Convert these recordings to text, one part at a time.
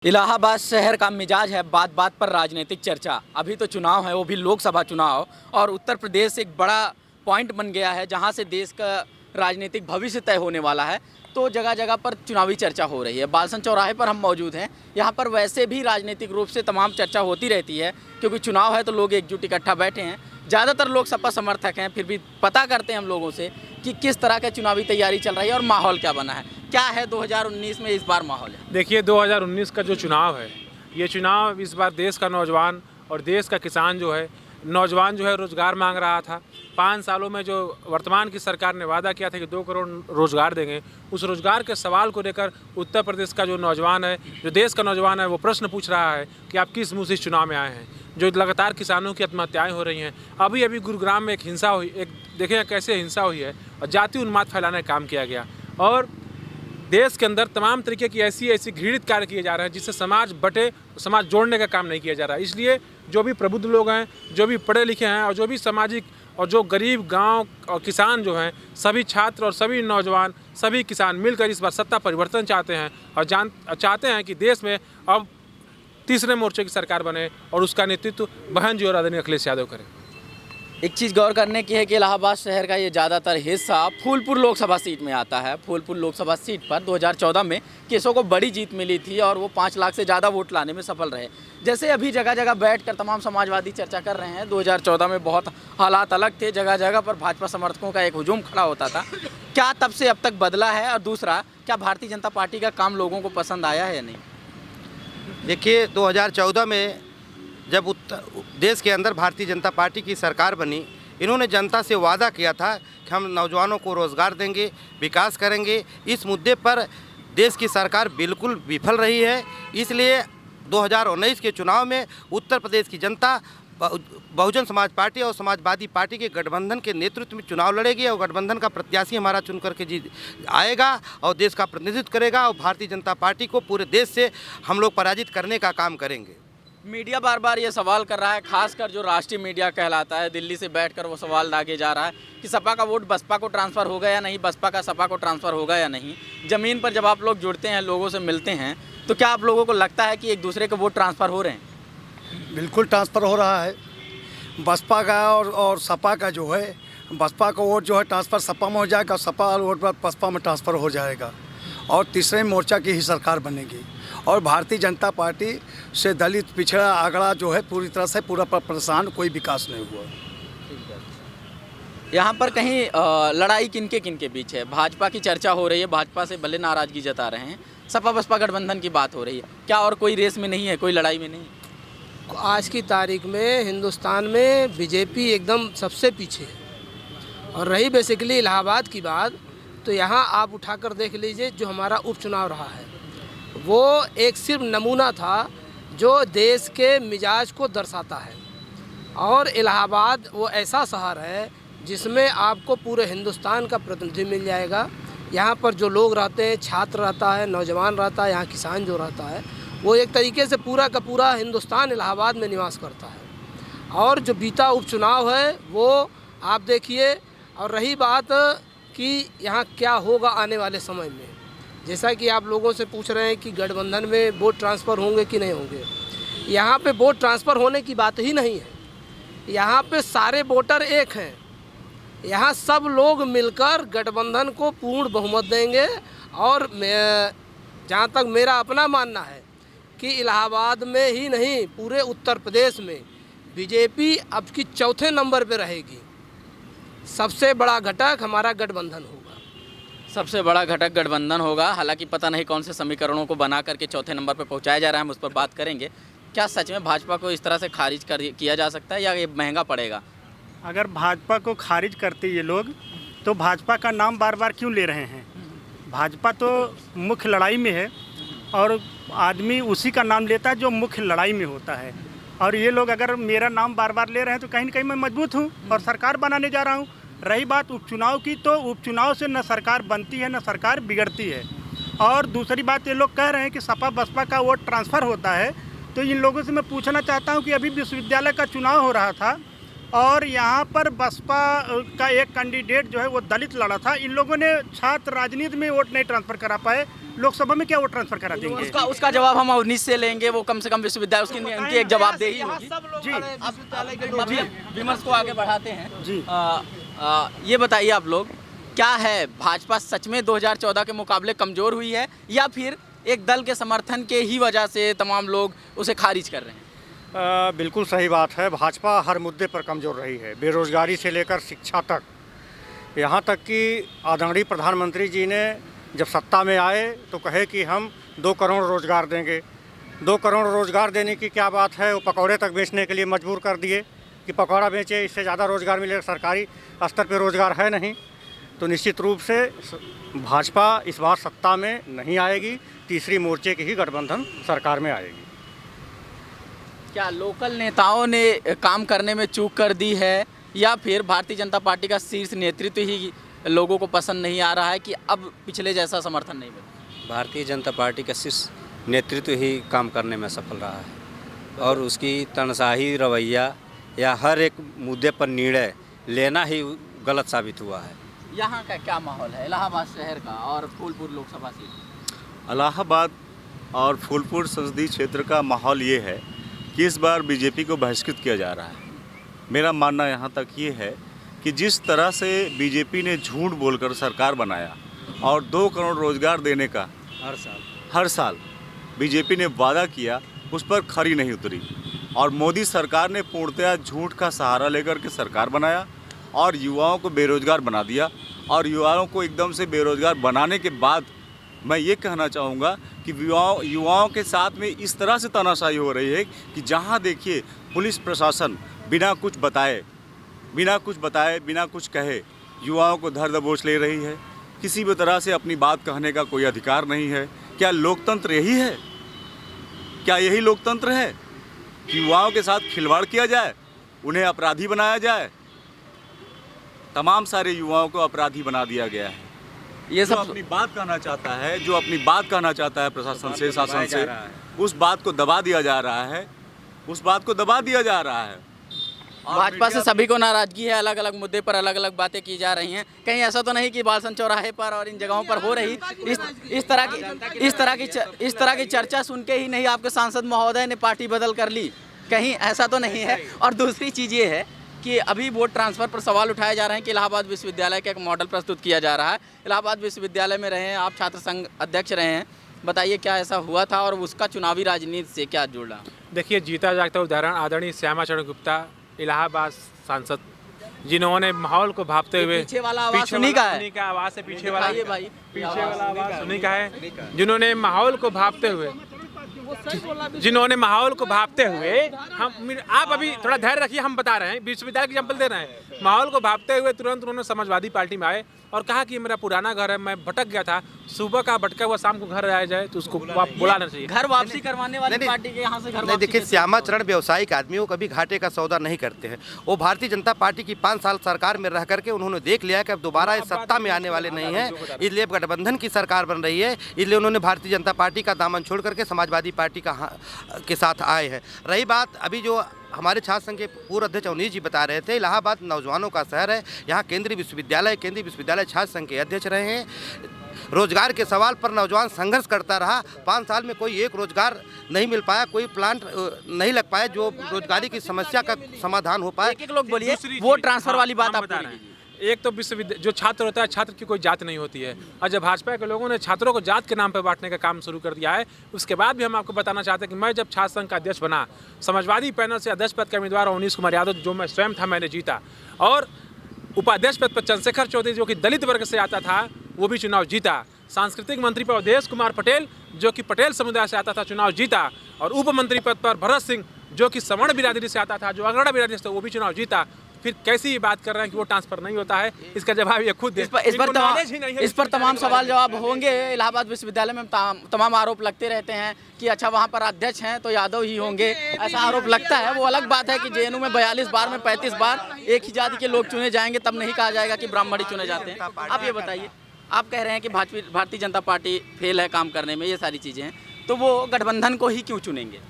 इलाहाबाद शहर का मिजाज है बात बात पर राजनीतिक चर्चा। अभी तो चुनाव है, वो भी लोकसभा चुनाव, और उत्तर प्रदेश एक बड़ा पॉइंट बन गया है जहां से देश का राजनीतिक भविष्य तय होने वाला है। तो जगह जगह पर चुनावी चर्चा हो रही है। बालसन चौराहे पर हम मौजूद हैं। यहाँ पर वैसे भी राजनीतिक रूप से तमाम चर्चा होती रहती है, क्योंकि चुनाव है तो लोग एकजुट इकट्ठा बैठे हैं। ज़्यादातर लोग सपा समर्थक हैं, फिर भी पता करते हैं हम लोगों से कि किस तरह का चुनावी तैयारी चल रही है और माहौल क्या बना है। क्या है 2019 में इस बार माहौल है? देखिए, 2019 का जो चुनाव है, ये चुनाव इस बार देश का नौजवान और देश का किसान जो है, नौजवान जो है रोज़गार मांग रहा था। 5 सालों में जो वर्तमान की सरकार ने वादा किया था कि 2 करोड़ रोज़गार देंगे, उस रोज़गार के सवाल को लेकर उत्तर प्रदेश का जो नौजवान है, जो देश का नौजवान है, वो प्रश्न पूछ रहा है कि आप किस मुँह से इस चुनाव में आए हैं। जो लगातार किसानों की आत्महत्याएँ हो रही हैं, अभी अभी गुरुग्राम में एक हिंसा हुई, एक देखें कैसे हिंसा हुई है और जाति उन्माद फैलाने का काम किया गया। और देश के अंदर तमाम तरीके की ऐसी घृणित कार्य किए जा रहे हैं जिससे समाज बटे, समाज जोड़ने का काम नहीं किया जा रहा है। इसलिए जो भी प्रबुद्ध लोग हैं, जो भी पढ़े लिखे हैं और जो भी सामाजिक और जो गरीब गांव और किसान जो हैं, सभी छात्र और सभी नौजवान, सभी किसान मिलकर इस बार सत्ता परिवर्तन चाहते हैं और चाहते हैं कि देश में अब तीसरे मोर्चे की सरकार बने और उसका नेतृत्व बहन जी और आदरणीय अखिलेश यादव करें। एक चीज़ गौर करने की है कि इलाहाबाद शहर का ये ज़्यादातर हिस्सा फूलपुर लोकसभा सीट में आता है। फूलपुर लोकसभा सीट पर 2014 में केसों को बड़ी जीत मिली थी और वो 5 लाख से ज़्यादा वोट लाने में सफल रहे। जैसे अभी जगह जगह बैठकर तमाम समाजवादी चर्चा कर रहे हैं, 2014 में बहुत हालात अलग थे, जगह जगह पर भाजपा समर्थकों का एक हुजूम खड़ा होता था। क्या तब से अब तक बदला है? और दूसरा, क्या भारतीय जनता पार्टी का काम लोगों को पसंद आया है या नहीं? देखिए, 2014 में जब देश के अंदर भारतीय जनता पार्टी की सरकार बनी, इन्होंने जनता से वादा किया था कि हम नौजवानों को रोज़गार देंगे, विकास करेंगे। इस मुद्दे पर देश की सरकार बिल्कुल विफल रही है। इसलिए 2019 के चुनाव में उत्तर प्रदेश की जनता बहुजन समाज पार्टी और समाजवादी पार्टी के गठबंधन के नेतृत्व में चुनाव लड़ेगी और गठबंधन का प्रत्याशी हमारा चुन करके जीत आएगा और देश का प्रतिनिधित्व करेगा और भारतीय जनता पार्टी को पूरे देश से हम लोग पराजित करने का काम करेंगे। मीडिया बार बार ये सवाल कर रहा है, खासकर जो राष्ट्रीय मीडिया कहलाता है, दिल्ली से बैठकर वो सवाल दागे जा रहा है कि सपा का वोट बसपा को ट्रांसफ़र होगा या नहीं, बसपा का सपा को ट्रांसफ़र होगा या नहीं। ज़मीन पर जब आप लोग जुड़ते हैं, लोगों से मिलते हैं, तो क्या आप लोगों को लगता है कि एक दूसरे के वोट ट्रांसफ़र हो रहे हैं? बिल्कुल ट्रांसफ़र हो रहा है। बसपा का और सपा का जो है, बसपा का वोट जो है ट्रांसफ़र सपा में हो जाएगा, सपा वोट बसपा में ट्रांसफ़र हो जाएगा और तीसरे मोर्चा की ही सरकार बनेगी। और भारतीय जनता पार्टी से दलित पिछड़ा आंकड़ा जो है पूरी तरह से पूरा परेशान, कोई विकास नहीं हुआ। यहाँ पर कहीं लड़ाई किनके किनके बीच है? भाजपा की चर्चा हो रही है, भाजपा से भले नाराज़गी जता रहे हैं, सपा बसपा गठबंधन की बात हो रही है। क्या और कोई रेस में नहीं है, कोई लड़ाई में नहीं? आज की तारीख में हिंदुस्तान में बीजेपी एकदम सबसे पीछे है। और रही बेसिकली इलाहाबाद की बात, तो यहाँ आप उठाकर देख लीजिए, जो हमारा उपचुनाव रहा है वो एक सिर्फ नमूना था जो देश के मिजाज को दर्शाता है। और इलाहाबाद वो ऐसा शहर है जिसमें आपको पूरे हिंदुस्तान का प्रतिनिधि मिल जाएगा। यहाँ पर जो लोग रहते हैं, छात्र रहता है, नौजवान रहता है, यहाँ किसान जो रहता है, वो एक तरीके से पूरा का पूरा हिंदुस्तान इलाहाबाद में निवास करता है। और जो बीता उपचुनाव है वो आप देखिए। और रही बात कि यहाँ क्या होगा आने वाले समय में, जैसा कि आप लोगों से पूछ रहे हैं कि गठबंधन में वोट ट्रांसफ़र होंगे कि नहीं होंगे, यहाँ पे वोट ट्रांसफ़र होने की बात ही नहीं है। यहाँ पे सारे वोटर एक हैं। यहाँ सब लोग मिलकर गठबंधन को पूर्ण बहुमत देंगे। और जहाँ तक मेरा अपना मानना है कि इलाहाबाद में ही नहीं, पूरे उत्तर प्रदेश में बीजेपी अब की चौथे नंबर पे रहेगी। सबसे बड़ा घटक हमारा गठबंधन होगा। सबसे बड़ा घटक गठबंधन होगा। हालांकि पता नहीं कौन से समीकरणों को बना करके चौथे नंबर पर पहुंचाया जा रहा है, हम उस पर बात करेंगे। क्या सच में भाजपा को इस तरह से खारिज किया जा सकता है या ये महंगा पड़ेगा? अगर भाजपा को खारिज करते ये लोग, तो भाजपा का नाम बार बार क्यों ले रहे हैं? भाजपा तो मुख्य लड़ाई में है और आदमी उसी का नाम लेता है जो मुख्य लड़ाई में होता है। और ये लोग अगर मेरा नाम बार बार ले रहे हैं तो कहीं ना कहीं मैं मजबूत हूँ और सरकार बनाने जा रहा हूँ। रही बात उपचुनाव की, तो उपचुनाव से न सरकार बनती है न सरकार बिगड़ती है। और दूसरी बात, ये लोग कह रहे हैं कि सपा बसपा का वोट ट्रांसफ़र होता है, तो इन लोगों से मैं पूछना चाहता हूं कि अभी विश्वविद्यालय का चुनाव हो रहा था और यहाँ पर बसपा का एक कैंडिडेट जो है वो दलित लड़ा था। इन लोगों ने छात्र राजनीति में वोट नहीं ट्रांसफ़र करा पाए, लोकसभा में क्या वो ट्रांसफर करा देंगे? उसका जवाब हम अवनीश से लेंगे, वो कम से कम विश्वविद्यालय उनकी एक जवाबदेही होगी। जी विमर्श को आगे बढ़ाते हैं जी। ये बताइए आप लोग, क्या है भाजपा सच में 2014 के मुकाबले कमज़ोर हुई है, या फिर एक दल के समर्थन के ही वजह से तमाम लोग उसे खारिज कर रहे हैं? बिल्कुल सही बात है। भाजपा हर मुद्दे पर कमज़ोर रही है, बेरोज़गारी से लेकर शिक्षा तक। यहाँ तक कि आदरणीय प्रधानमंत्री जी ने जब सत्ता में आए तो कहे कि हम 2 करोड़ रोज़गार देंगे। 2 करोड़ रोज़गार देने की क्या बात है, वो पकौड़े तक बेचने के लिए मजबूर कर दिए कि पकौड़ा बेचे, इससे ज़्यादा रोज़गार मिलेगा। सरकारी स्तर पर रोज़गार है नहीं। तो निश्चित रूप से भाजपा इस बार सत्ता में नहीं आएगी, तीसरी मोर्चे की ही गठबंधन सरकार में आएगी। क्या लोकल नेताओं ने काम करने में चूक कर दी है, या फिर भारतीय जनता पार्टी का शीर्ष नेतृत्व ही लोगों को पसंद नहीं आ रहा है कि अब पिछले जैसा समर्थन नहीं मिला? भारतीय जनता पार्टी का शीर्ष नेतृत्व ही काम करने में सफल रहा है और उसकी तनसाही रवैया या हर एक मुद्दे पर निर्णय लेना ही गलत साबित हुआ है। यहाँ का क्या माहौल है इलाहाबाद शहर का और फूलपुर लोकसभा सीट? इलाहाबाद और फूलपुर संसदीय क्षेत्र का माहौल ये है कि इस बार बीजेपी को बहिष्कृत किया जा रहा है। मेरा मानना यहाँ तक ये है कि जिस तरह से बीजेपी ने झूठ बोलकर सरकार बनाया और 2 करोड़ रोजगार देने का हर साल बीजेपी ने वादा किया, उस पर खरी नहीं उतरी और मोदी सरकार ने पूर्णतया झूठ का सहारा लेकर के सरकार बनाया और युवाओं को बेरोजगार बना दिया। और युवाओं को एकदम से बेरोजगार बनाने के बाद मैं ये कहना चाहूँगा कि युवाओं के साथ में इस तरह से तानाशाही हो रही है कि जहाँ देखिए पुलिस प्रशासन बिना कुछ बताए, बिना कुछ कहे युवाओं को धर दबोच ले रही है। किसी भी तरह से अपनी बात कहने का कोई अधिकार नहीं है। क्या लोकतंत्र यही है? क्या यही लोकतंत्र है कि युवाओं के साथ खिलवाड़ किया जाए, उन्हें अपराधी बनाया जाए? तमाम सारे युवाओं को अपराधी बना दिया गया है। ये जो सब अपनी बात कहना चाहता है, जो अपनी बात कहना चाहता है प्रशासन से, शासन से, उस बात को दबा दिया जा रहा है, उस बात को दबा दिया जा रहा है। और भाजपा से सभी को नाराजगी है, अलग अलग मुद्दे पर अलग अलग बातें की जा रही हैं। कहीं ऐसा तो नहीं कि बालसन चौराहे पर और इन जगहों पर हो रही इस तरह की चर्चा सुन के ही नहीं आपके सांसद महोदय ने पार्टी बदल कर ली? कहीं ऐसा तो नहीं है? और दूसरी चीज़ ये है कि अभी वोट ट्रांसफ़र पर सवाल उठाए जा रहे हैं कि इलाहाबाद विश्वविद्यालय का एक मॉडल प्रस्तुत किया जा रहा है। इलाहाबाद विश्वविद्यालय में रहे हैं आप, छात्र संघ अध्यक्ष रहे हैं, बताइए क्या ऐसा हुआ था और उसका चुनावी राजनीति से क्या जुड़ा? देखिए, जीता जागता उदाहरण आदरणीय श्यामाचरण गुप्ता, इलाहाबाद सांसद, जिन्होंने माहौल को भांपते हुए पीछे वाला आवाज सुनी का है, आवाज़ है पीछे वाला भाई पीछे वाला आवाज़ सुनी का है, जिन्होंने माहौल को भांपते हुए हम आप अभी थोड़ा धैर्य रखिए, हम बता रहे हैं, विश्वविद्यालय की एग्जाम्पल दे रहे हैं। माहौल को भांपते हुए तुरंत उन्होंने समाजवादी पार्टी में आए और कहा कि मेरा पुराना घर है, मैं भटक गया था, सुबह का भटका हुआ शाम को घर आया जाए तो उसको बुलाना चाहिए। घर वापसी करवाने वाली पार्टी के यहाँ से घर नहीं, देखिए श्यामाचरण व्यवसायिक आदमी, वो कभी घाटे का सौदा नहीं करते हैं। वो भारतीय जनता पार्टी की 5 साल सरकार में रह करके उन्होंने देख लिया कि अब दोबारा इस सत्ता में आने वाले नहीं हैं, इसलिए अब गठबंधन की सरकार बन रही है, इसलिए उन्होंने भारतीय जनता पार्टी का दामन छोड़ करके समाजवादी पार्टी के साथ आए हैं। रही बात अभी जो हमारे छात्र संघ के पूर्व अध्यक्ष अवनीश जी बता रहे थे, इलाहाबाद नौजवानों का शहर है, यहाँ केंद्रीय विश्वविद्यालय छात्र संघ के अध्यक्ष रहे हैं। रोजगार के सवाल पर नौजवान संघर्ष करता रहा। 5 साल में कोई एक रोजगार नहीं मिल पाया, कोई प्लांट नहीं लग पाया जो रोजगारी की समस्या का समाधान हो पाए। एक लोग बोलिए वो ट्रांसफर वाली बात आप बता रहे हैं। एक तो विश्वविद्यालय जो छात्र होता है, छात्र की कोई जात नहीं होती है, और जब भाजपा के लोगों ने छात्रों को जात के नाम पर बांटने का काम शुरू कर दिया है, उसके बाद भी हम आपको बताना चाहते हैं कि मैं जब छात्र संघ का अध्यक्ष बना, समाजवादी पैनल से अध्यक्ष पद के उम्मीदवार अवनीश कुमार यादव, जो मैं स्वयं था, मैंने जीता, और उपाध्यक्ष पद पर चंद्रशेखर चौधरी जो कि दलित वर्ग से आता था, वो भी चुनाव जीता। सांस्कृतिक मंत्री पर अवधेश कुमार पटेल जो कि पटेल समुदाय से आता था, चुनाव जीता, और उप मंत्री पद पर भरत सिंह जो कि सवर्ण बिरादरी से आता था, जो अगड़ा बिरादरी से, वो भी चुनाव जीता। फिर कैसी ये बात कर रहे हैं कि वो ट्रांसफर नहीं होता है? इसका जवाब ये खुद इस पर तमाम सवाल जवाब होंगे। इलाहाबाद विश्वविद्यालय में तमाम आरोप लगते रहते हैं कि अच्छा वहाँ पर अध्यक्ष हैं तो यादव ही होंगे, ऐसा आरोप लगता है। वो अलग बात है कि जेएनयू में 42 बार में 35 बार एक ही जाति के लोग चुने जाएंगे, तब नहीं कहा जाएगा कि ब्राह्मण ही चुने जाते हैं। आप ये बताइए, आप कह रहे हैं कि भारतीय जनता पार्टी फेल है काम करने में, ये सारी चीज़ें हैं, तो वो गठबंधन को ही क्यों चुनेंगे?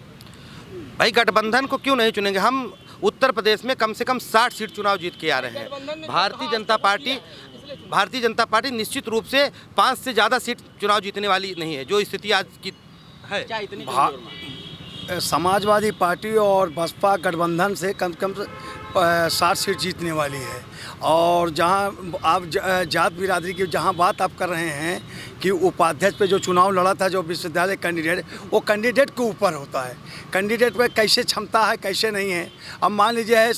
भाई गठबंधन को क्यों नहीं चुनेंगे? हम उत्तर प्रदेश में कम से कम 60 सीट चुनाव जीत के आ रहे हैं। भारतीय जनता पार्टी भारतीय जनता पार्टी निश्चित रूप से 5 से ज़्यादा सीट चुनाव जीतने वाली नहीं है, जो स्थिति आज की है। क्या इतनी कमजोर मान? समाजवादी पार्टी और बसपा गठबंधन से कम से कम 60 सीट जीतने वाली है। और जहां आप जात बिरादरी की जहां बात आप कर रहे हैं कि उपाध्यक्ष पे जो चुनाव लड़ा था, जो विश्वविद्यालय कैंडिडेट, वो कैंडिडेट के ऊपर होता है, कैंडिडेट पे कैसे क्षमता है कैसे नहीं है। अब मान लीजिए है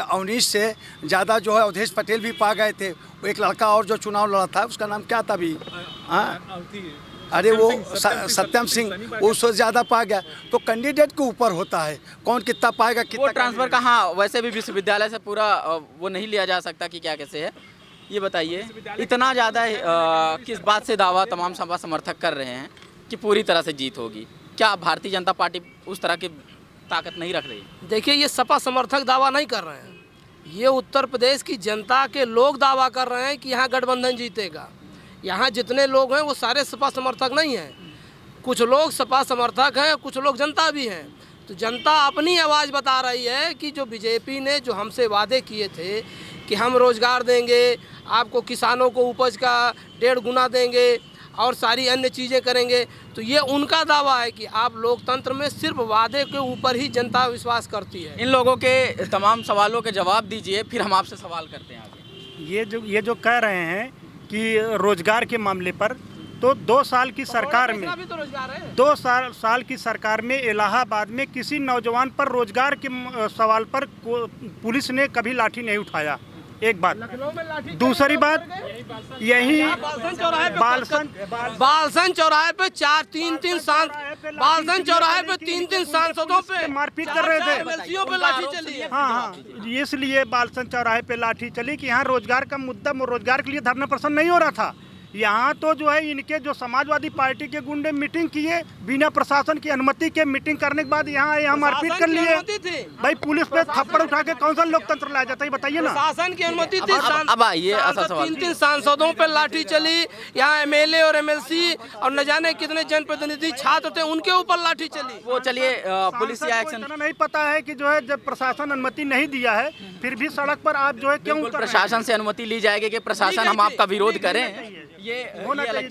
अवनीश से ज़्यादा जो है अवधेश पटेल भी पा गए थे। वो एक लड़का और जो चुनाव लड़ा था उसका नाम क्या था अभी, हाँ अरे वो सत्यम सिंह, उससे ज़्यादा पा गया। तो कैंडिडेट के ऊपर होता है कौन कितना पाएगा, कितना वो ट्रांसफर कहाँ, वैसे भी विश्वविद्यालय से पूरा वो नहीं लिया जा सकता कि क्या कैसे है, ये बताइए। इतना ज़्यादा किस बात से दावा तमाम सपा समर्थक कर रहे हैं कि पूरी तरह से जीत होगी? क्या भारतीय जनता पार्टी उस तरह की ताकत नहीं रख रही? देखिए, ये सपा समर्थक दावा नहीं कर रहे हैं, ये उत्तर प्रदेश की जनता के लोग दावा कर रहे हैं कि यहाँ गठबंधन जीतेगा। यहाँ जितने लोग हैं वो सारे सपा समर्थक नहीं हैं, कुछ लोग सपा समर्थक हैं, कुछ लोग जनता भी हैं। तो जनता अपनी आवाज़ बता रही है कि जो बीजेपी ने जो हमसे वादे किए थे कि हम रोज़गार देंगे आपको, किसानों को उपज का 1.5 गुना देंगे और सारी अन्य चीज़ें करेंगे, तो ये उनका दावा है कि आप लोकतंत्र में सिर्फ वादे के ऊपर ही जनता विश्वास करती है। इन लोगों के तमाम सवालों के जवाब दीजिए, फिर हम आपसे सवाल करते हैं आगे। ये जो कह रहे हैं कि रोजगार के मामले पर, तो 2 साल की सरकार में, भी तो रोजगार है। 2 साल की सरकार में इलाहाबाद में किसी नौजवान पर रोजगार के सवाल पर पुलिस ने कभी लाठी नहीं उठाया, एक बात। दूसरी बात, यही बालसन चौराहे पे बालसन चौराहे पे 3 सांसदों पे मारपीट कर रहे थे, एमएलसीओं पे लाठी चली है। हाँ, इसलिए बालसन चौराहे पे लाठी चली कि यहाँ रोजगार का मुद्दा, रोजगार के लिए धरना प्रदर्शन नहीं हो रहा था। यहाँ तो जो है इनके जो समाजवादी पार्टी के गुंडे मीटिंग किए बिना प्रशासन की अनुमति के, मीटिंग करने के बाद यहाँ मारपीट कर लिए। भाई पुलिस पे थप्पड़ उठा के कौन सा लोकतंत्र लाया जाता है, बताइए ना। शासन की अनुमति थी। अब आइए असल सवाल। 3 सांसदों पे लाठी चली, यहाँ एमएलए और एमएलसी और न जाने कितने जनप्रतिनिधि छात्र थे उनके ऊपर लाठी चली। वो चलिए पुलिस या एक्शन नहीं पता है कि जो है जब प्रशासन अनुमति नहीं दिया है फिर भी सड़क पर आप जो है क्यों प्रशासन से अनुमति ली जाएगी कि प्रशासन हम आपका विरोध करें? ये होना चाहिए।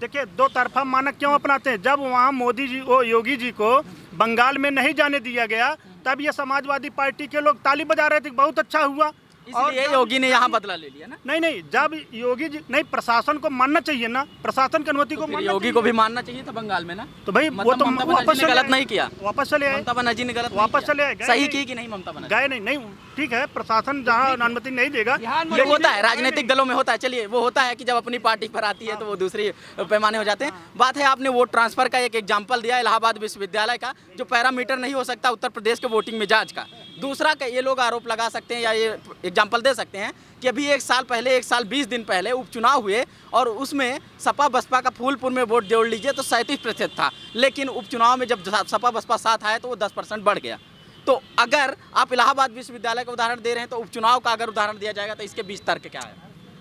देखिए 2 तरफा मानक क्यों अपनाते हैं? जब वहाँ मोदी जी और योगी जी को बंगाल में नहीं जाने दिया गया तब ये समाजवादी पार्टी के लोग ताली बजा रहे थे, बहुत अच्छा हुआ। इसलिए योगी ने यहाँ बदला ले लिया ना? नहीं, जब योगी जी नहीं, प्रशासन को मानना चाहिए ना, प्रशासन की अनुमति को मानना योगी को भी मानना चाहिए था बंगाल में ना। तो भाई वो तो वापस गलत नहीं किया, वापस चले आए। ममता बनर्जी ने गलत वापस चले आए, सही की कि नहीं? ममता बनर्जी गए नहीं, ठीक है, प्रशासन जहाँ अनुमति नहीं देगा, ये होता है राजनीतिक दलों में होता है। चलिए, वो होता है कि जब अपनी पार्टी पर आती है तो वो दूसरी पैमाने हो जाते हैं। बात है, आपने वोट ट्रांसफर का एक एग्जाम्पल दिया इलाहाबाद विश्वविद्यालय का, जो पैरामीटर नहीं हो सकता उत्तर प्रदेश के वोटिंग मिजाज का। दूसरा ये लोग आरोप लगा सकते हैं या ये एग्जाम्पल दे सकते हैं कि अभी 1 साल पहले, 1 साल 20 दिन पहले उपचुनाव हुए और उसमें सपा बसपा का फूलपुर में वोट जोड़ लीजिए तो 37% था, लेकिन उपचुनाव में जब सपा बसपा साथ आए तो वो 10% बढ़ गया। तो अगर आप इलाहाबाद विश्वविद्यालय का उदाहरण दे रहे हैं तो उपचुनाव का अगर उदाहरण दिया जाएगा तो इसके बीच तर्क क्या है?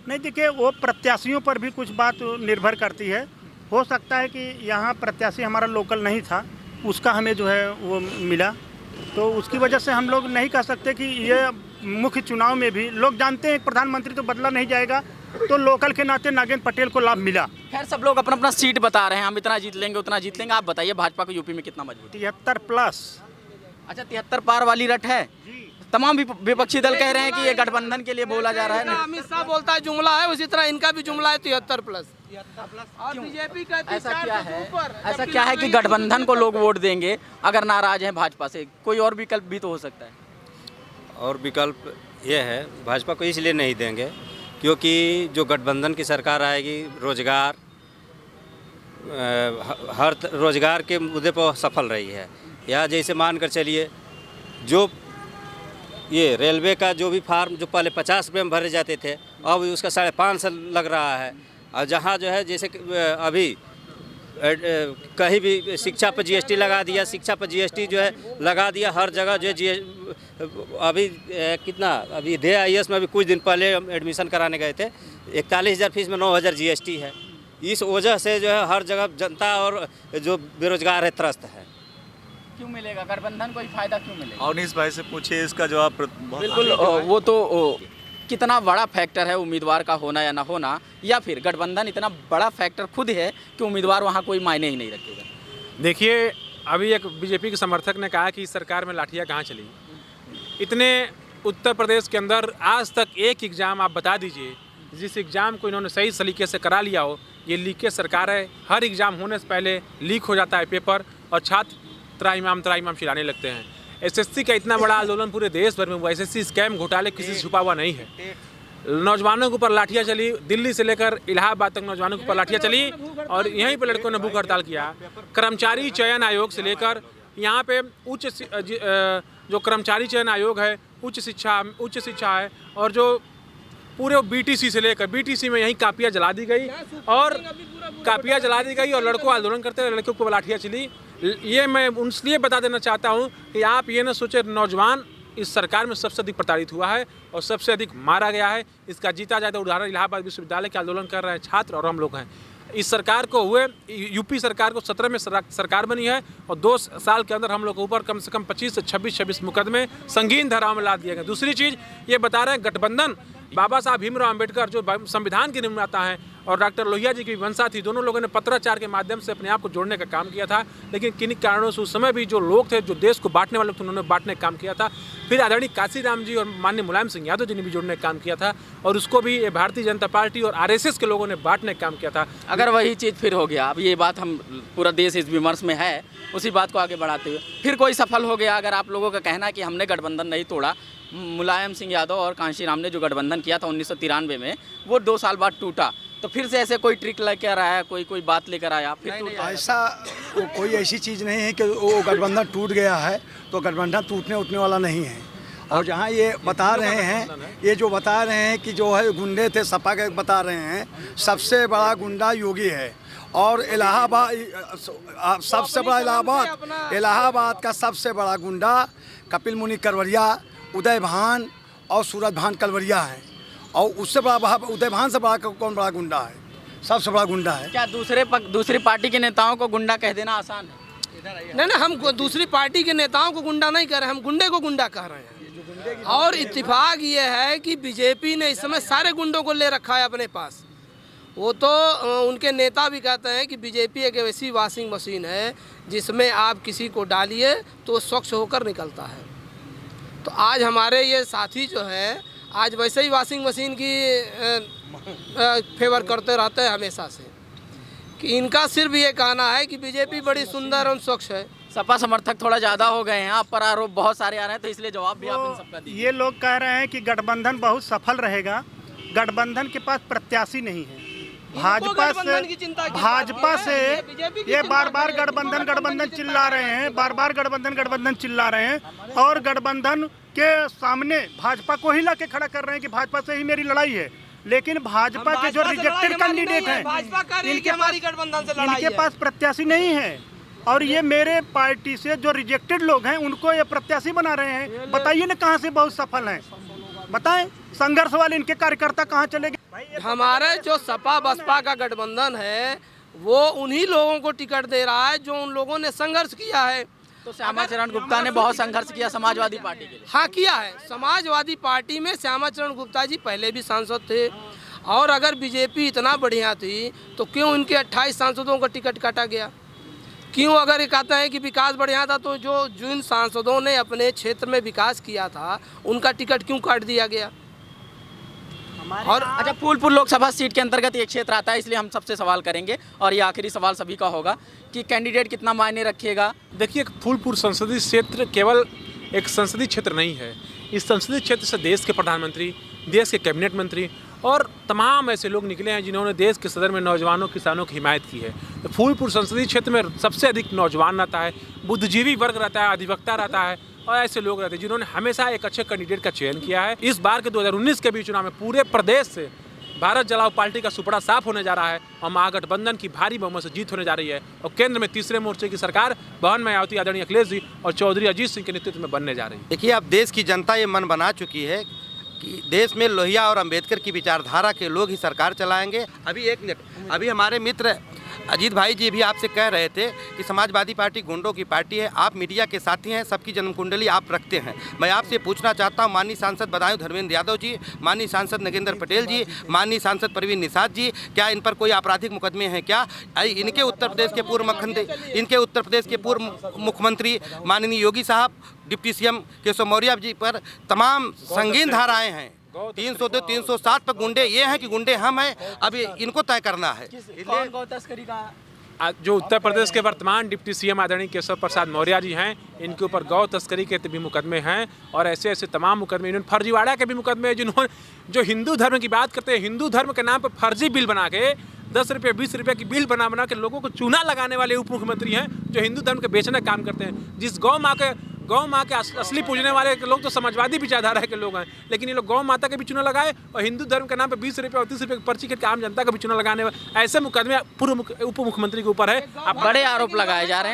नहीं, देखिए वो प्रत्याशियों पर भी कुछ बात निर्भर करती है। हो सकता है कि यहाँ प्रत्याशी हमारा लोकल नहीं था, उसका हमें जो है वो मिला, तो उसकी वजह से हम लोग नहीं कह सकते कि ये मुख्य चुनाव में भी लोग जानते हैं प्रधानमंत्री तो बदला नहीं जाएगा, तो लोकल के नाते नागेंद्र पटेल को लाभ मिला। खैर, सब लोग अपना अपना सीट बता रहे हैं, हम इतना जीत लेंगे उतना जीत लेंगे। आप बताइए भाजपा को यूपी में कितना मजबूत? 73+। अच्छा, 73 पार वाली रट है। तमाम विपक्षी दल कह रहे हैं कि ये गठबंधन के लिए बोला जा रहा है। अमित शाह बोलता है जुमला है, उसी तरह इनका भी जुमला है 73+। और बीजेपी का ऐसा क्या है कि गठबंधन को लोग वोट देंगे अगर नाराज हैं भाजपा से? कोई और विकल्प भी तो हो सकता है। और विकल्प ये है, भाजपा को इसलिए नहीं देंगे क्योंकि जो गठबंधन की सरकार आएगी, रोजगार, हर रोजगार के मुद्दे पर सफल रही है। या जैसे मान कर चलिए, जो ये रेलवे का जो भी फार्म जो पहले 50 रुपये में भरे जाते थे, अब उसका 550 लग रहा है। और जहाँ जो है जैसे अभी कहीं भी शिक्षा पर जीएसटी लगा दिया, शिक्षा पर जीएसटी जो है लगा दिया, हर जगह जो है अभी कितना, अभी DIS में अभी कुछ दिन पहले एडमिशन कराने गए थे, 41,000 फीस में 9,000 जीएसटी है। इस वजह से जो है हर जगह जनता और जो बेरोजगार है त्रस्त है। क्यों मिलेगा गठबंधन को फायदा, क्यों मिलेगा? अवनीश भाई से पूछिए, इसका जवाब बिल्कुल। वो तो कितना बड़ा फैक्टर है उम्मीदवार का होना या ना होना, या फिर गठबंधन इतना बड़ा फैक्टर खुद है कि उम्मीदवार वहाँ कोई मायने ही नहीं रखेगा? देखिए, अभी एक बीजेपी के समर्थक ने कहा कि इस सरकार में लाठियाँ कहाँ चली। इतने उत्तर प्रदेश के अंदर आज तक एक एग्ज़ाम आप बता दीजिए जिस एग्ज़ाम को इन्होंने सही तरीके से करा लिया हो। ये लीकेज सरकार है, हर एग्ज़ाम होने से पहले लीक हो जाता है पेपर और छात्र त्राइमाम चिल्लाने लगते हैं। एसएससी का इतना बड़ा आंदोलन पूरे देश भर में हुआ, एसएससी स्कैम घोटाले किसी से छुपा हुआ नहीं है। नौजवानों के ऊपर लाठियाँ चली, दिल्ली से लेकर इलाहाबाद तक नौजवानों के ऊपर लाठियाँ चली और यहीं पर लड़कों ने भूख हड़ताल किया। कर्मचारी चयन आयोग से लेकर यहाँ पे जो कर्मचारी चयन आयोग है, उच्च शिक्षा है, और जो पूरे बीटीसी से लेकर बीटीसी में यहीं कापियाँ जला दी गई और लड़कों आंदोलन करते हुए लड़कियों को लाठियाँ चली। ये मैं इसलिए बता देना चाहता हूँ कि आप ये ना सोचे नौजवान इस सरकार में सबसे अधिक प्रताड़ित हुआ है और सबसे अधिक मारा गया है। इसका जीता जाए तो उदाहरण इलाहाबाद विश्वविद्यालय के आंदोलन कर रहे हैं छात्र और हम लोग हैं। इस सरकार को हुए यूपी सरकार को 17 में सरकार बनी है और 2 साल के अंदर हम लोग के ऊपर कम से कम 25 से 26 मुकदमे संगीन धाराओं में लाद दिए गए। दूसरी चीज़ ये बता रहे हैं गठबंधन, बाबा साहब भीमराव अंबेडकर जो संविधान के निर्माता हैं और डॉक्टर लोहिया जी की वंशा थी, दोनों लोगों ने पत्राचार के माध्यम से अपने आप को जोड़ने का काम किया था। लेकिन किन्हीं कारणों से उस समय भी जो लोग थे, जो देश को बांटने वाले थे, उन्होंने बांटने का काम किया था। फिर आदरणीय काशीराम जी और माननीय मुलायम सिंह यादव जी ने भी जोड़ने का काम किया था और उसको भी भारतीय जनता पार्टी और आरएसएस के लोगों ने बांटने का काम किया था। अगर वही चीज़ फिर हो गया, अब ये बात हम पूरा देश इस विमर्श में है, उसी बात को आगे बढ़ाते हुए फिर कोई सफल हो गया, अगर आप लोगों का कहना है कि हमने गठबंधन नहीं तोड़ा, मुलायम सिंह यादव और कांशीराम ने जो गठबंधन किया था 1993 में, वो 2 साल बाद टूटा, तो फिर से ऐसे कोई ट्रिक लेकर आया, कोई बात लेकर आया फिर ऐसा कोई ऐसी चीज़ नहीं है कि वो गठबंधन टूट गया है तो गठबंधन टूटने उठने वाला नहीं है। और जहाँ ये बता रहे हैं, ये जो बता रहे हैं कि जो है गुंडे थे सपा के, बता रहे हैं सबसे बड़ा गुंडा योगी है और इलाहाबाद सबसे बड़ा इलाहाबाद का सबसे बड़ा गुंडा कपिल मुनि करवरिया, उदय भान और सूरज भान कलवरिया है। और उससे बड़ा उदय भान से बड़ा कौन बड़ा गुंडा है? सबसे बड़ा गुंडा है। क्या दूसरी पार्टी के नेताओं को गुंडा कह देना आसान है? नहीं, हम दूसरी पार्टी के नेताओं को गुंडा नहीं कह रहे, हम गुंडे को गुंडा कह रहे हैं। और इत्तेफाक ये है कि बीजेपी ने इस समय सारे गुंडों को ले रखा है अपने पास। वो तो उनके नेता भी कहते हैं कि बीजेपी एक ऐसी वॉशिंग मशीन है जिसमें आप किसी को डालिए तो स्वच्छ होकर निकलता है। तो आज हमारे ये साथी जो है आज वैसे ही वॉशिंग मशीन की फेवर करते रहते हैं हमेशा से, कि इनका सिर्फ ये कहना है कि बीजेपी बड़ी सुंदर और स्वच्छ है। सपा समर्थक थोड़ा ज़्यादा हो गए हैं, आप पर आरोप बहुत सारे आ रहे हैं, तो इसलिए जवाब भी आप इन सबका दीजिए। ये लोग कह रहे हैं कि गठबंधन बहुत सफल रहेगा, गठबंधन के पास प्रत्याशी नहीं है। भाजपा से ये बार बार गठबंधन चिल्ला रहे हैं, बार गठबंधन चिल्ला रहे हैं और गठबंधन के सामने भाजपा को ही ला के खड़ा कर रहे हैं कि भाजपा से ही मेरी लड़ाई है। लेकिन भाजपा के जो रिजेक्टेड कैंडिडेट हैं इनके पास प्रत्याशी नहीं है और ये मेरे पार्टी से जो रिजेक्टेड लोग हैं उनको ये प्रत्याशी बना रहे हैं। बताइए ना कहाँ से बहुत सफल हैं, बताएं। संघर्ष वाले इनके कार्यकर्ता कहाँ चले गए? हमारे जो सपा बसपा का गठबंधन है वो उन्हीं लोगों को टिकट दे रहा है जो उन लोगों ने संघर्ष किया है। तो श्यामाचरण गुप्ता ने बहुत संघर्ष किया समाजवादी पार्टी के लिए। हाँ, किया है। समाजवादी पार्टी में श्यामाचरण गुप्ता जी पहले भी सांसद थे और अगर बीजेपी इतना बढ़िया थी तो क्यों इनके 28 सांसदों का टिकट काटा गया? क्यों? अगर ये कहते हैं कि विकास बढ़िया था तो जिन सांसदों ने अपने क्षेत्र में विकास किया था उनका टिकट क्यों काट दिया गया? और अच्छा, फूलपुर लोकसभा सीट के अंतर्गत ये क्षेत्र आता है, इसलिए हम सबसे सवाल करेंगे और ये आखिरी सवाल सभी का होगा कि कैंडिडेट कितना मायने रखिएगा। देखिए, फूलपुर संसदीय क्षेत्र केवल एक संसदीय क्षेत्र नहीं है। इस संसदीय क्षेत्र से देश के प्रधानमंत्री, देश के कैबिनेट मंत्री और तमाम ऐसे लोग निकले हैं जिन्होंने देश के सदर में नौजवानों किसानों की हिमायत की है। तो फूलपुर संसदीय क्षेत्र में सबसे अधिक नौजवान रहता है, बुद्धिजीवी वर्ग रहता है, अधिवक्ता रहता है और ऐसे लोग रहते हैं जिन्होंने हमेशा एक अच्छे कैंडिडेट का चयन किया है। इस बार के 2019 के भी चुनाव में पूरे प्रदेश से भारत जलाओ पार्टी का सुपड़ा साफ होने जा रहा है और महागठबंधन की भारी बहुमत से जीत होने जा रही है और केंद्र में तीसरे मोर्चे की सरकार बहन मायावती, आदरणीय अखिलेश जी और चौधरी अजीत सिंह के नेतृत्व में बनने जा रही है। देखिए, अब देश की जनता ये मन बना चुकी है कि देश में लोहिया और अंबेडकर की विचारधारा के लोग ही सरकार चलाएंगे। अभी हमारे मित्र अजीत भाई जी भी आपसे कह रहे थे कि समाजवादी पार्टी गुंडों की पार्टी है, आप मीडिया के साथी हैं, सबकी जन्म कुंडली आप रखते हैं। मैं आपसे पूछना चाहता हूं, माननीय सांसद बदायूं धर्मेंद्र यादव जी, माननीय सांसद नगेंद्र पटेल जी, माननीय सांसद परवीन निषाद जी, क्या इन पर कोई आपराधिक मुकदमे हैं क्या? इनके उत्तर प्रदेश के पूर्व मुख्यमंत्री माननीय योगी साहब, डिप्टी सीएम केशव मौर्य जी पर तमाम संगीन धाराएं हैं। 300 से 307 पर गुंडे ये हैं कि गुंडे हम हैं, अभी इनको तय करना है। कौन गौ तस्करी का जो उत्तर प्रदेश के वर्तमान डिप्टी सीएम आदरणीय केशव प्रसाद मौर्य जी हैं, इनके ऊपर गौ तस्करी के भी मुकदमे हैं और ऐसे ऐसे तमाम मुकदमे, इन्होंने फर्जीवाड़ा के भी मुकदमे हैं। जिन्होंने जो हिंदू धर्म की बात करते हैं, हिंदू धर्म के नाम पर फर्जी बिल बना के 10 रुपये 20 रुपये की बिल बना के लोगों को चूना लगाने वाले उप मुख्यमंत्री हैं, जो हिंदू धर्म के बेचने का काम करते हैं। जिस गौ माँ के असली पूजने वाले लोग तो समाजवादी विचारधारा के लोग हैं, लेकिन ये लोग गौ माता के भी चुनाव लगाए और हिंदू धर्म के नाम पे 20 रुपये और 30 रुपये की पर्ची करके आम जनता का भी चुनाव लगाने वाले ऐसे मुकदमे पूर्व उप मुख्यमंत्री के ऊपर है। अब बड़े आरोप लगाए जा रहे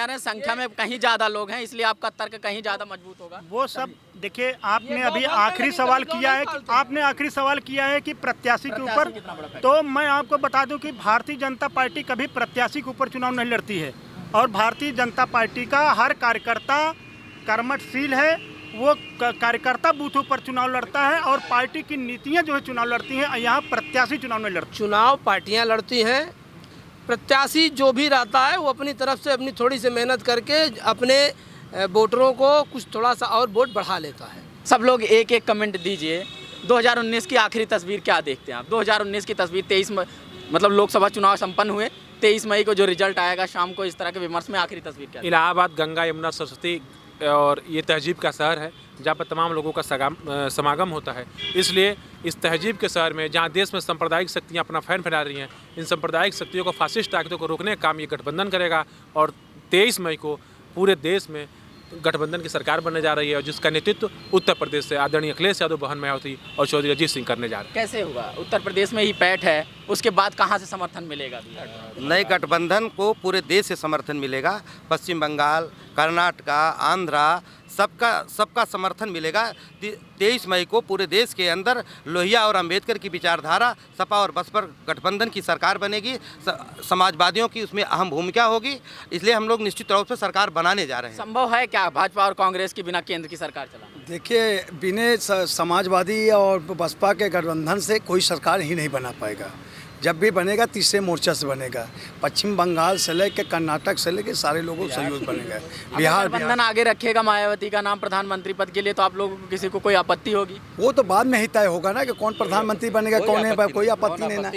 हैं, संख्या में कहीं ज़्यादा लोग हैं, इसलिए आपका तर्क कहीं ज़्यादा मजबूत होगा। वो सब देखिए, आपने अभी आखिरी सवाल किया है कि प्रत्याशी के ऊपर, तो मैं आपको बता दूं कि भारतीय जनता पार्टी कभी प्रत्याशी के ऊपर चुनाव नहीं लड़ती है और भारतीय जनता पार्टी का हर कार्यकर्ता कर्मठशील है। वो कार्यकर्ता बूथों पर चुनाव लड़ता है और पार्टी की नीतियां जो है चुनाव लड़ती हैं। यहाँ प्रत्याशी चुनाव नहीं लड़ती। चुनाव पार्टियां लड़ती हैं, प्रत्याशी जो भी रहता है वो अपनी तरफ से अपनी थोड़ी सी मेहनत करके अपने वोटरों को कुछ थोड़ा सा और वोट बढ़ा लेता है। सब लोग एक एक कमेंट दीजिए। 2019 की आखिरी तस्वीर क्या देखते हैं आप? 2019 की तस्वीर 23 मतलब लोकसभा चुनाव संपन्न हुए, 23 मई को जो रिजल्ट आएगा शाम को, इस तरह के विमर्श में आखिरी तस्वीर क्या? इलाहाबाद गंगा यमुना सरस्वती और ये तहजीब का शहर है, जहाँ पर तमाम लोगों का समागम होता है। इसलिए इस तहजीब के शहर में, जहाँ देश में सांप्रदायिक शक्तियाँ अपना फैन फैला रही हैं, इन सांप्रदायिक शक्तियों को, फासिस्ट ताकतों को रोकने का काम ये गठबंधन करेगा और 23 मई को पूरे देश में गठबंधन की सरकार बनने जा रही है और जिसका नेतृत्व उत्तर प्रदेश से आदरणीय अखिलेश यादव, बहन मायावती और चौधरी अजीत सिंह करने जा रहे हैं। कैसे होगा? उत्तर प्रदेश में ही पैठ है, उसके बाद कहाँ से समर्थन मिलेगा? नए गठबंधन को पूरे देश से समर्थन मिलेगा। पश्चिम बंगाल, कर्नाटका, आंध्रा, सबका समर्थन मिलेगा। 23 मई को पूरे देश के अंदर लोहिया और अंबेडकर की विचारधारा, सपा और बसपा गठबंधन की सरकार बनेगी। समाजवादियों की उसमें अहम भूमिका होगी, इसलिए हम लोग निश्चित तौर से सरकार बनाने जा रहे हैं। संभव है क्या भाजपा और कांग्रेस की बिना केंद्र की सरकार चलाना? देखिए, बिना समाजवादी और बसपा के गठबंधन से कोई सरकार ही नहीं बना पाएगा। जब भी बनेगा तीसरे मोर्चा से बनेगा। पश्चिम बंगाल से लेकर कर्नाटक से लेकर सारे लोगों को सहयोग बनेगा। बिहार गठबंधन आगे रखेगा मायावती का नाम प्रधानमंत्री पद के लिए, तो आप लोगों को किसी को कोई आपत्ति होगी? वो तो बाद में ही तय होगा ना कि कौन प्रधानमंत्री बनेगा, कौन है। कोई आपत्ति नहीं ना,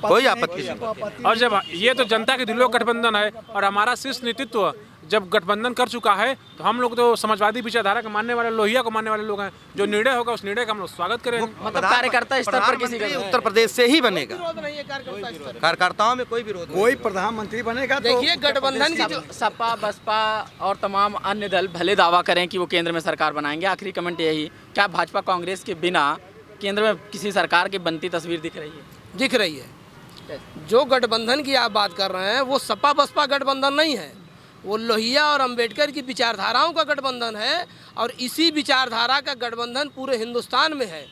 कोई आपत्ति नहीं। और जब ये तो जनता के दिलों का गठबंधन है और हमारा शीर्ष नेतृत्व जब गठबंधन कर चुका है, तो हम लोग तो समाजवादी विचारधारा के मानने वाले, लोहिया को मानने वाले लोग हैं। जो निर्णय होगा उस निर्णय का हम लोग स्वागत करेंगे। मतलब कार्यकर्ता स्तर पर किसी का उत्तर प्रदेश से ही बनेगा। कार्यकर्ताओं में कोई विरोध नहीं। कोई प्रधानमंत्री बनेगा। देखिए, गठबंधन की जो सपा, बसपा और तमाम अन्य दल भले दावा करें कि वो केंद्र में सरकार बनाएंगे, आखिरी कमेंट यही, क्या भाजपा कांग्रेस के बिना केंद्र में किसी सरकार की बनती तस्वीर दिख रही है? दिख रही है। जो गठबंधन की आप बात कर रहे हैं वो सपा बसपा गठबंधन नहीं है, वो लोहिया और अंबेडकर की विचारधाराओं का गठबंधन है और इसी विचारधारा का गठबंधन पूरे हिंदुस्तान में है।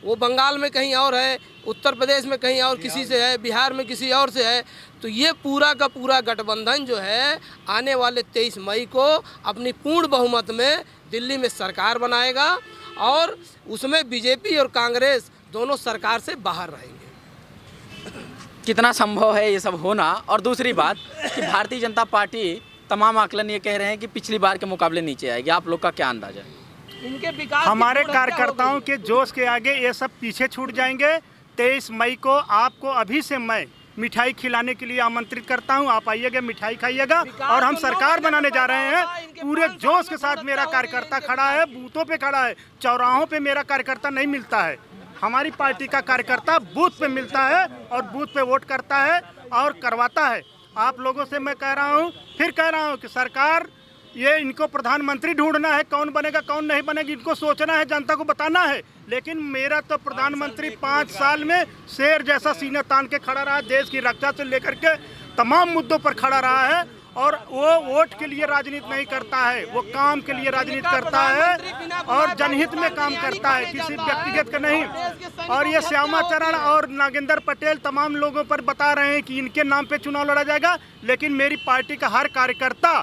वो बंगाल में कहीं और है, उत्तर प्रदेश में कहीं और किसी से है, बिहार में किसी और से है। तो ये पूरा का पूरा गठबंधन जो है आने वाले 23 मई को अपनी पूर्ण बहुमत में दिल्ली में सरकार बनाएगा और उसमें बीजेपी और कांग्रेस दोनों सरकार से बाहर रहेंगे। कितना संभव है ये सब होना? और दूसरी बात कि भारतीय जनता पार्टी, तमाम आकलन ये कह रहे हैं कि पिछली बार के मुकाबले नीचे आएगी, आप लोग का क्या अंदाजा है? इनके विकास, हमारे कार्यकर्ताओं के जोश के आगे ये सब पीछे छूट जाएंगे। 23 मई को आपको अभी से मैं मिठाई खिलाने के लिए आमंत्रित करता हूं। आप आइएगा, मिठाई खाइएगा और हम सरकार बनाने जा रहे हैं। पूरे जोश के साथ मेरा कार्यकर्ता खड़ा है, बूथों पे खड़ा है। चौराहों पे मेरा कार्यकर्ता नहीं मिलता है, हमारी पार्टी का कार्यकर्ता बूथ पे मिलता है और बूथ पे वोट करता है और करवाता है। आप लोगों से मैं कह रहा हूँ, फिर कह रहा हूँ कि सरकार, ये इनको प्रधानमंत्री ढूंढना है, कौन बनेगा कौन नहीं बनेगा इनको सोचना है, जनता को बताना है। लेकिन मेरा तो प्रधानमंत्री 5 साल में शेर जैसा सीना तान के खड़ा रहा, देश की रक्षा से लेकर के तमाम मुद्दों पर खड़ा रहा है और वो वोट के लिए राजनीति नहीं करता है, वो काम के लिए राजनीति करता है और जनहित में काम करता है, किसी व्यक्तिगत का नहीं। और ये श्यामा चरण और नागेंद्र पटेल तमाम लोगों पर बता रहे हैं कि इनके नाम पे चुनाव लड़ा जाएगा, लेकिन मेरी पार्टी का हर कार्यकर्ता,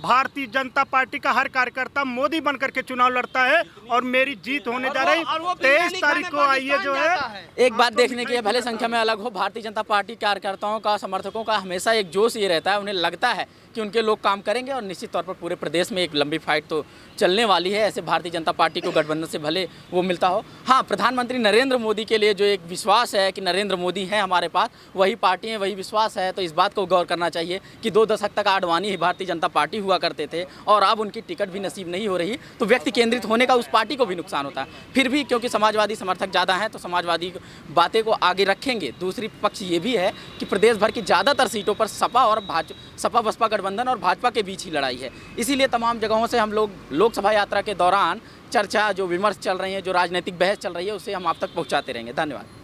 भारतीय जनता पार्टी का हर कार्यकर्ता मोदी बन करके चुनाव लड़ता है और मेरी जीत होने जा रही 23 तारीख को। आइए जो है एक बात देखने की है, भले संख्या में अलग हो, भारतीय जनता पार्टी कार्यकर्ताओं का, समर्थकों का हमेशा एक जोश ये रहता है, उन्हें लगता है कि उनके लोग काम करेंगे और निश्चित तौर पर पूरे प्रदेश में एक लंबी फाइट तो चलने वाली है। ऐसे भारतीय जनता पार्टी को गठबंधन से भले वो मिलता हो। हाँ, प्रधानमंत्री नरेंद्र मोदी के लिए जो एक विश्वास है कि नरेंद्र मोदी है हमारे पास, वही पार्टी है, वही विश्वास है, तो इस बात को गौर करना चाहिए कि 2 दशक तक आडवाणी ही भारतीय जनता पार्टी हुआ करते थे और अब उनकी टिकट भी नसीब नहीं हो रही, तो व्यक्ति केंद्रित होने का उस पार्टी को भी नुकसान होता है। फिर भी क्योंकि समाजवादी समर्थक ज़्यादा हैं तो समाजवादी बातें को आगे रखेंगे। दूसरी पक्ष ये भी है कि प्रदेश भर की ज़्यादातर सीटों पर सपा बसपा गठबंधन और भाजपा के बीच ही लड़ाई है। इसीलिए तमाम जगहों से हम लोग लोकसभा यात्रा के दौरान चर्चा, जो विमर्श चल रही है, जो राजनीतिक बहस चल रही है, उसे हम आप तक पहुंचाते रहेंगे। धन्यवाद।